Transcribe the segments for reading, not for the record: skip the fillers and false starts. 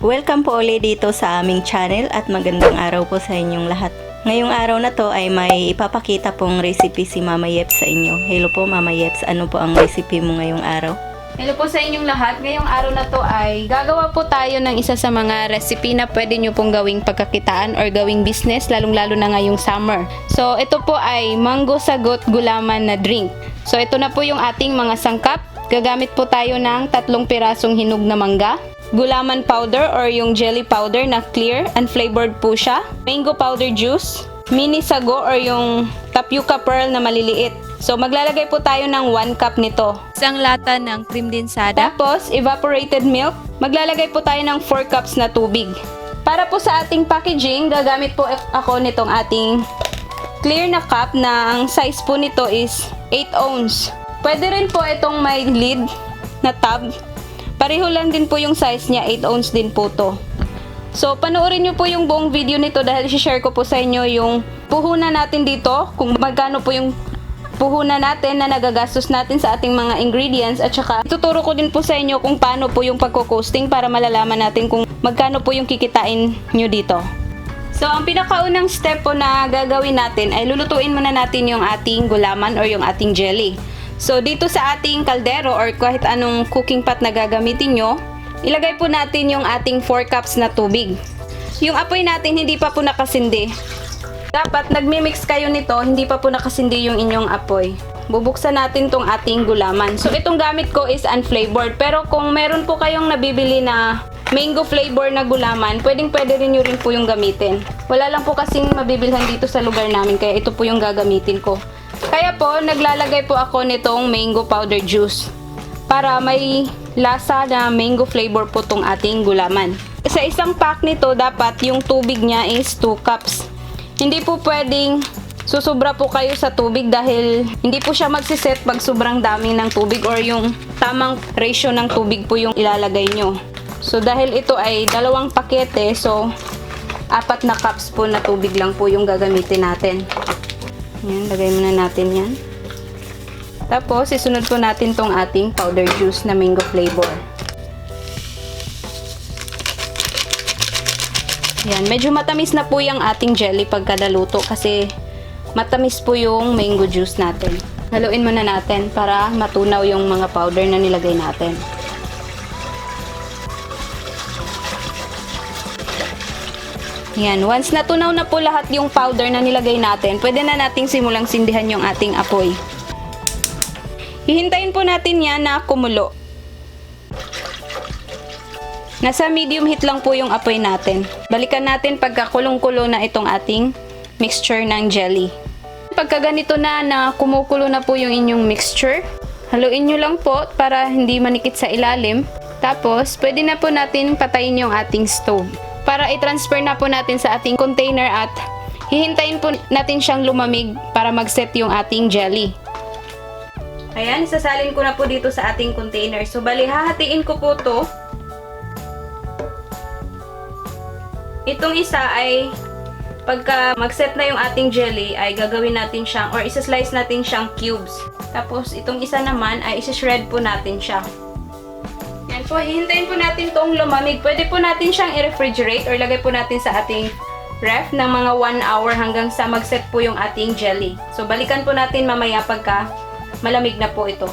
Welcome po ulit dito sa aming channel at magandang araw po sa inyong lahat. Ngayong araw na to ay may ipapakita pong recipe si Mama Yeps sa inyo. Hello po Mama Yeps, ano po ang recipe mo ngayong araw? Hello po sa inyong lahat. Ngayong araw na to ay gagawa po tayo ng isa sa mga recipe na pwede nyo pong gawing pagkakitaan or gawing business, lalong-lalo na ngayong summer. So, ito po ay mango sagot gulaman na drink. So, ito na po yung ating mga sangkap. Gagamit po tayo ng 3 pirasong hinog na mangga, gulaman powder or yung jelly powder na clear and flavored po siya, mango powder juice, mini sago or yung tapioca pearl na maliliit. So, maglalagay po tayo ng 1 cup nito. Isang lata ng cream densada. Tapos, evaporated milk. Maglalagay po tayo ng 4 cups na tubig. Para po sa ating packaging, gagamit po ako nitong ating clear na cup na ang size po nito is 8 ounce. Pwede rin po itong may lid na tub. Pareho lang din po yung size niya, 8 ounce din po to. So, panoorin nyo po yung buong video nito dahil share ko po sa inyo yung puhunan natin dito, kung magkano po yung puhunan natin na nagagastos natin sa ating mga ingredients, at saka ituturo ko din po sa inyo kung paano po yung pagko-coasting para malalaman natin kung magkano po yung kikitain nyo dito. So, ang pinakaunang step po na gagawin natin ay lulutuin muna natin yung ating gulaman or yung ating jelly. So, dito sa ating kaldero or kahit anong cooking pot na gagamitin nyo, ilagay po natin yung ating 4 cups na tubig. Yung apoy natin hindi pa po nakasindi. Dapat nagmi-mix kayo nito, hindi pa po nakasindi yung inyong apoy. Bubuksan natin tong ating gulaman. So, itong gamit ko is unflavored. Pero kung meron po kayong nabibili na mango flavor na gulaman, pwede rin nyo rin po yung gamitin. Wala lang po kasing mabibilhan dito sa lugar namin, kaya ito po yung gagamitin ko. Kaya po, naglalagay po ako nitong mango powder juice para may lasa na mango flavor po tong ating gulaman. Sa isang pack nito, dapat yung tubig niya is 2 cups. Hindi po pwedeng susubra po kayo sa tubig dahil hindi po siya magsiset pag sobrang dami ng tubig or yung tamang ratio ng tubig po yung ilalagay nyo. So, dahil ito ay 2 pakete, so 4 na cups po na tubig lang po yung gagamitin natin. Yan, lagay muna natin yan. Tapos, isunod po natin tong ating powder juice na mango flavor. Yan, medyo matamis na po yung ating jelly pagka naluto kasi matamis po yung mango juice natin. Haluin muna natin para matunaw yung mga powder na nilagay natin. Yan, once natunaw na po lahat yung powder na nilagay natin, pwede na nating simulang sindihan yung ating apoy. Hihintayin po natin yan na kumulo. Nasa medium heat lang po yung apoy natin. Balikan natin pagka kulong-kulo na itong ating mixture ng jelly. Pagka ganito na kumukulo na po yung inyong mixture, haluin nyo lang po para hindi manikit sa ilalim. Tapos, pwede na po natin patayin yung ating stove. Para i-transfer na po natin sa ating container at hihintayin po natin siyang lumamig para mag-set yung ating jelly. Ayan, isasalin ko na po dito sa ating container. So, bali, hahatiin ko po to. Itong isa ay pagka mag-set na yung ating jelly ay gagawin natin siyang or isa-slice natin siyang cubes. Tapos, itong isa naman ay isa-shred po natin siya. Yan po, hihintayin po natin itong lumamig. Pwede po natin siyang i-refrigerate or lagay po natin sa ating ref ng mga 1 hour hanggang sa mag-set po yung ating jelly. So, balikan po natin mamaya pagka malamig na po ito.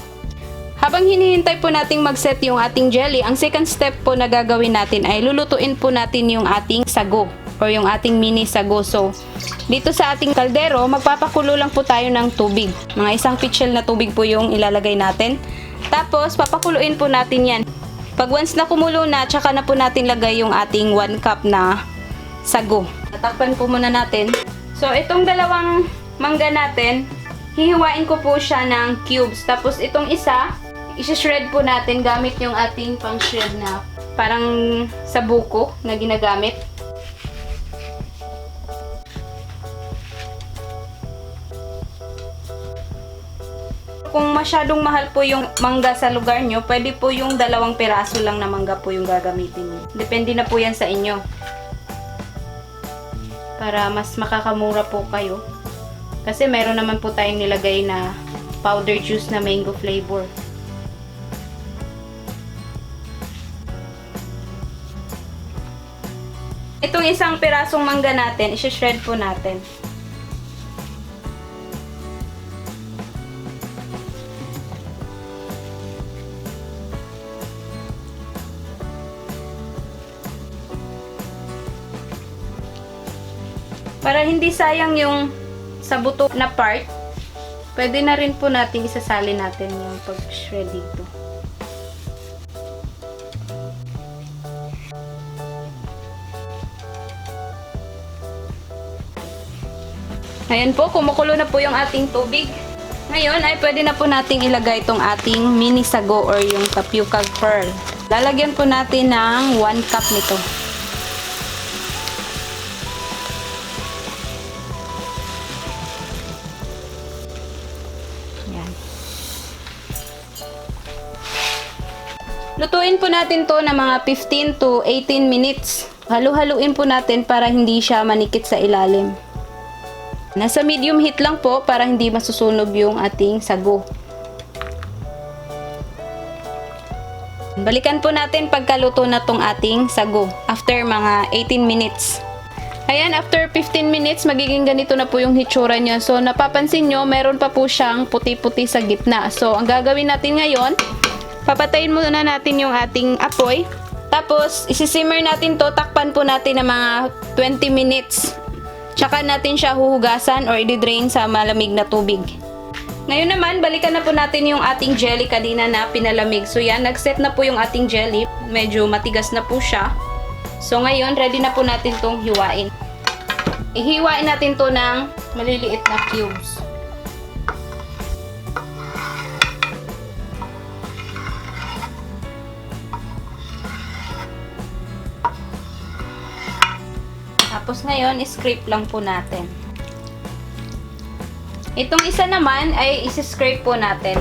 Habang hinihintay po nating mag-set yung ating jelly, ang second step po na gagawin natin ay lulutuin po natin yung ating sago or yung ating mini sago. So, dito sa ating kaldero, magpapakulo lang po tayo ng tubig. Mga 1 pitchel na tubig po yung ilalagay natin. Tapos, papakuluin po natin yan. Pag once na kumulo na, tsaka na po natin lagay yung ating 1 cup na sago. Tatakpan po muna natin. So, itong 2 mangga natin, hihiwain ko po siya ng cubes. Tapos, itong isa, isi-shred po natin gamit yung ating pang-shred na parang sabuko na ginagamit. Kung masyadong mahal po yung mangga sa lugar nyo, pwede po yung 2 piraso lang na mangga po yung gagamitin nyo. Depende na po yan sa inyo. Para mas makakamura po kayo. Kasi meron naman po tayong nilagay na powder juice na mango flavor. itong isang pirasong mangga natin, isi-shred po natin. Para hindi sayang yung sa buto na part, pwede na rin po natin isasali natin yung pag-shred dito. Ayan po, kumukulo na po yung ating tubig. Ngayon ay pwede na po nating ilagay itong ating mini sago or yung tapioca pearl. Lalagyan po natin ng 1 cup nito. Ayan. Lutuin po natin to na mga 15 to 18 minutes. Halu-haluin po natin para hindi siya manikit sa ilalim. Nasa medium heat lang po para hindi masusunog yung ating sago. Balikan po natin pagkaluto na tong ating sago after mga 18 minutes. Ayan, after 15 minutes, magiging ganito na po yung hitsura niya. So, napapansin nyo, meron pa po siyang puti-puti sa gitna. So, ang gagawin natin ngayon, papatayin muna natin yung ating apoy. Tapos, isisimmer natin to, takpan po natin ng mga 20 minutes. Tsaka natin siya huhugasan or i-drain sa malamig na tubig. Ngayon naman, balikan na po natin yung ating jelly kanina na pinalamig. So yan, nag-set na po yung ating jelly. Medyo matigas na po siya. So ngayon, ready na po natin tong hiwain. Ihiwain natin to ng maliliit na cubes. Tapos ngayon, scrape lang po natin. Itong isa naman ay isi-scrape po natin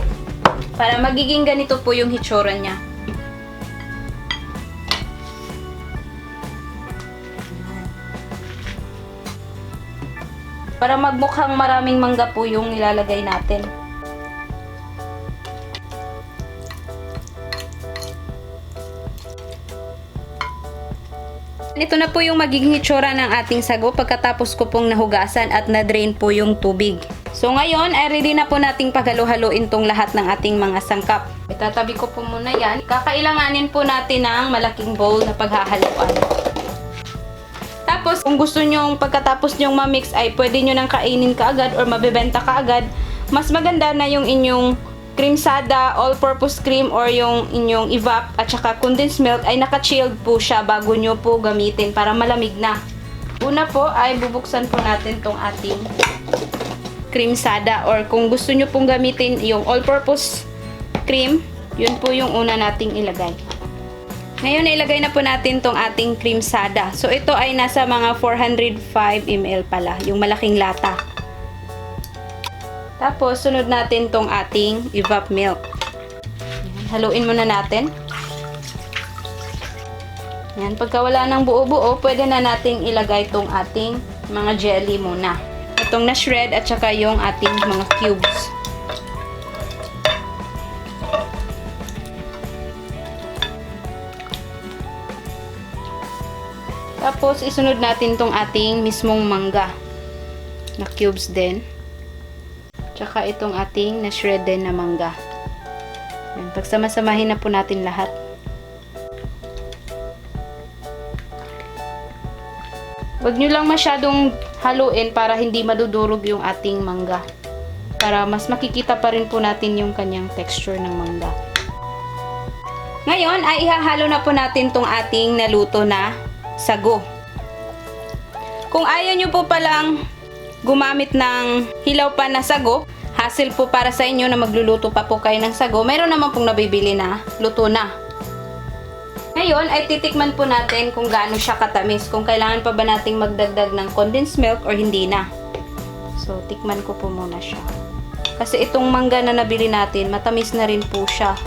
para magiging ganito po yung hitsura niya. Para magmukhang maraming mangga po yung nilalagay natin. Ito na po yung magiging hitsura ng ating sago pagkatapos ko pong nahugasan at na-drain po yung tubig. So ngayon, ay ready na po nating paghalo-haloin tong lahat ng ating mga sangkap. Itatabi ko po muna yan. Kakailanganin po natin ng malaking bowl na paghahaluan. Tapos, kung gusto nyo pagkatapos nyong ma-mix ay pwede nyo nang kainin kaagad or mabibenta kaagad. Mas maganda na yung inyong cream sada, all-purpose cream, or yung inyong evap at saka condensed milk ay naka-chilled po siya bago nyo po gamitin para malamig na. Una po ay bubuksan po natin tong ating cream sada, or kung gusto nyo pong gamitin yung all-purpose cream, yun po yung una nating ilagay. Ngayon, ilagay na po natin tong ating cream sada. So, ito ay nasa mga 405 ml pala, yung malaking lata. Tapos, sunod natin tong ating evap milk. Haluin muna natin. Yan, pagka wala ng buo-buo, pwede na nating ilagay tong ating mga jelly muna. Itong na-shred at saka yung ating mga cubes. Tapos, isunod natin tong ating mismong mangga na cubes din. Tsaka itong ating na-shred din na mangga. Yan, pagsama-samahin na po natin lahat. Huwag nyo lang masyadong haluin para hindi madudurog yung ating mangga. Para mas makikita pa rin po natin yung kanyang texture ng mangga. Ngayon ay ihahalo na po natin tong ating naluto na sago. Kung ayaw nyo po palang gumamit ng hilaw pa na sago, hassle po para sa inyo na magluluto pa po kayo ng sago, mayroon naman pong nabibili na luto na. Ngayon ay titikman po natin kung gaano siya katamis, kung kailangan pa ba nating magdagdag ng condensed milk or hindi na. So, tikman ko po muna siya. Kasi itong mangga na nabili natin, matamis na rin po siya.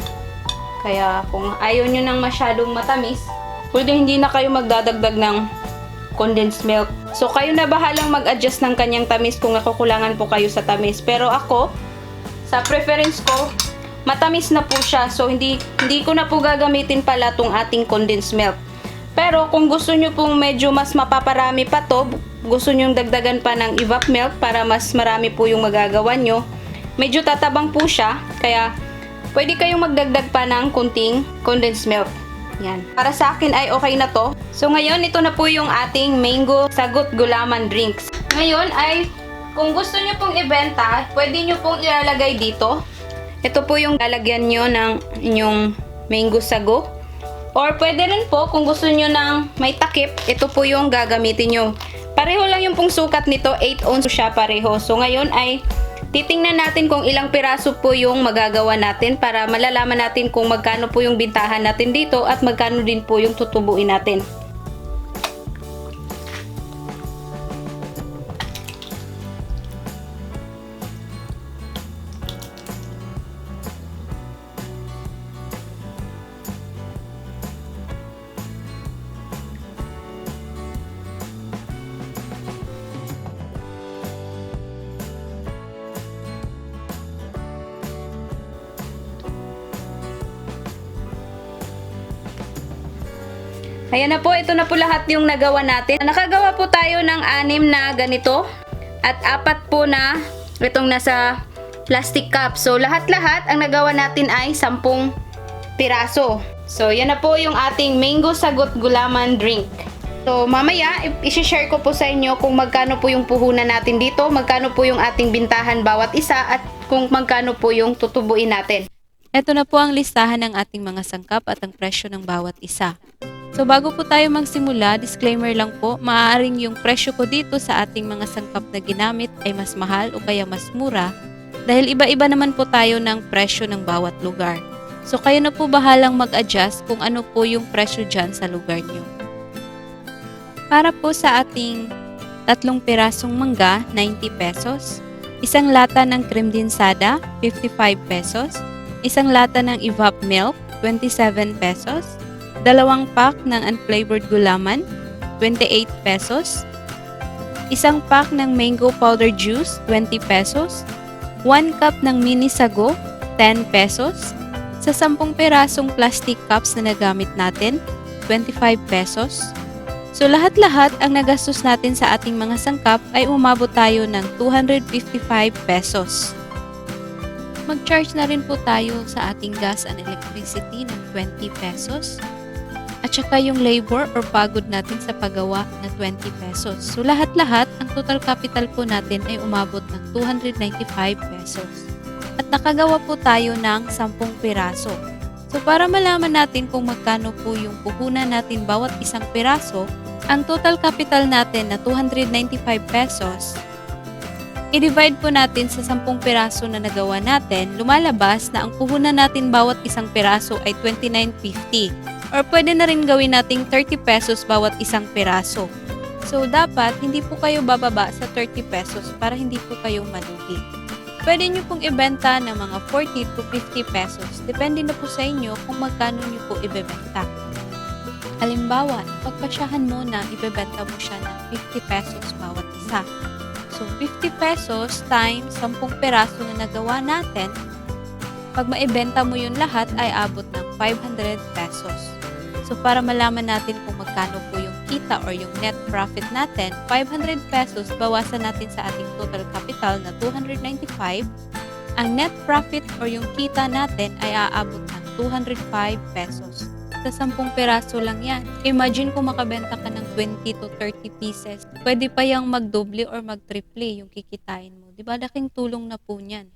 Kaya kung ayaw nyo ng masyadong matamis, pwede hindi na kayo magdadagdag ng condensed milk. So, kayo na bahalang mag-adjust ng kanyang tamis kung nakukulangan po kayo sa tamis. Pero ako, sa preference ko, matamis na po siya. So, hindi ko na po gagamitin pala itong ating condensed milk. Pero kung gusto nyo pong medyo mas mapaparami pa to, gusto nyo dagdagan pa ng evap milk para mas marami po yung magagawa nyo, medyo tatabang po siya, kaya pwede kayong magdagdag pa ng kunting condensed milk. Yan. Para sa akin ay okay na to. So ngayon, ito na po yung ating mango sagot gulaman drinks. Ngayon ay, kung gusto nyo pong ibenta, pwede nyo pong ilalagay dito. Ito po yung lalagyan nyo ng inyong mango sago. Or pwede rin po, kung gusto nyo ng may takip, ito po yung gagamitin nyo. Pareho lang yung pong sukat nito, 8 ounce siya pareho. So ngayon ay titingnan natin kung ilang piraso po yung magagawa natin para malalaman natin kung magkano po yung bintahan natin dito at magkano din po yung tutubuin natin. Ayan na po, ito na po lahat yung nagawa natin. Nakagawa po tayo ng 6 na ganito at 4 po na itong nasa plastic cup. So lahat-lahat ang nagawa natin ay 10 piraso. So yan na po yung ating mango sagot gulaman drink. So mamaya i-share ko po sa inyo kung magkano po yung puhunan natin dito, magkano po yung ating bintahan bawat isa at kung magkano po yung tutubuin natin. Ito na po ang listahan ng ating mga sangkap at ang presyo ng bawat isa. So bago po tayo magsimula, disclaimer lang po, maaaring yung presyo ko dito sa ating mga sangkap na ginamit ay mas mahal o kaya mas mura dahil iba-iba naman po tayo ng presyo ng bawat lugar. So kayo na po bahalang mag-adjust kung ano po yung presyo dyan sa lugar nyo. Para po sa ating 3 pirasong mangga, 90 pesos. Isang lata ng creme dinsada, 55 pesos. Isang lata ng evap milk, 27 pesos. 2 pack ng unflavored gulaman, 28 pesos. Isang pack ng mango powder juice, 20 pesos. 1 cup ng mini sago, 10 pesos. Sa 10 pirasong plastic cups na nagamit natin, 25 pesos. So lahat-lahat ang nagastos natin sa ating mga sangkap ay umabot tayo ng 255 pesos. Mag-charge na rin po tayo sa ating gas and electricity ng 20 pesos. At saka yung labor or pagod natin sa paggawa na 20 pesos. So lahat-lahat, ang total capital po natin ay umabot ng 295 pesos. At nakagawa po tayo ng 10 piraso. So para malaman natin kung magkano po yung puhunan natin bawat isang piraso, ang total capital natin na 295 pesos, i-divide po natin sa 10 piraso na nagawa natin, lumalabas na ang puhunan natin bawat isang piraso ay 29.50. Or pwede na rin gawin nating 30 pesos bawat isang piraso. So dapat hindi po kayo bababa sa 30 pesos para hindi po kayo malugi. Pwede nyo pong ibenta ng mga 40 to 50 pesos. Depende na po sa inyo kung magkano nyo po ibebenta. Halimbawa, pagpasyahan mo na ibebenta mo siya ng 50 pesos bawat isa. So 50 pesos times 10 peraso na nagawa natin, pag maibenta mo yun lahat ay abot ng 500 pesos. So para malaman natin kung magkano po yung kita or yung net profit natin, 500 pesos bawasan natin sa ating total capital na 295, ang net profit or yung kita natin ay aabot ng 205 pesos. Sa 10 peraso lang yan. Imagine kung makabenta ka ng 20 to 30 pieces, pwede pa yung magdoble or magtriple yung kikitain mo. Diba? Laking tulong na po niyan.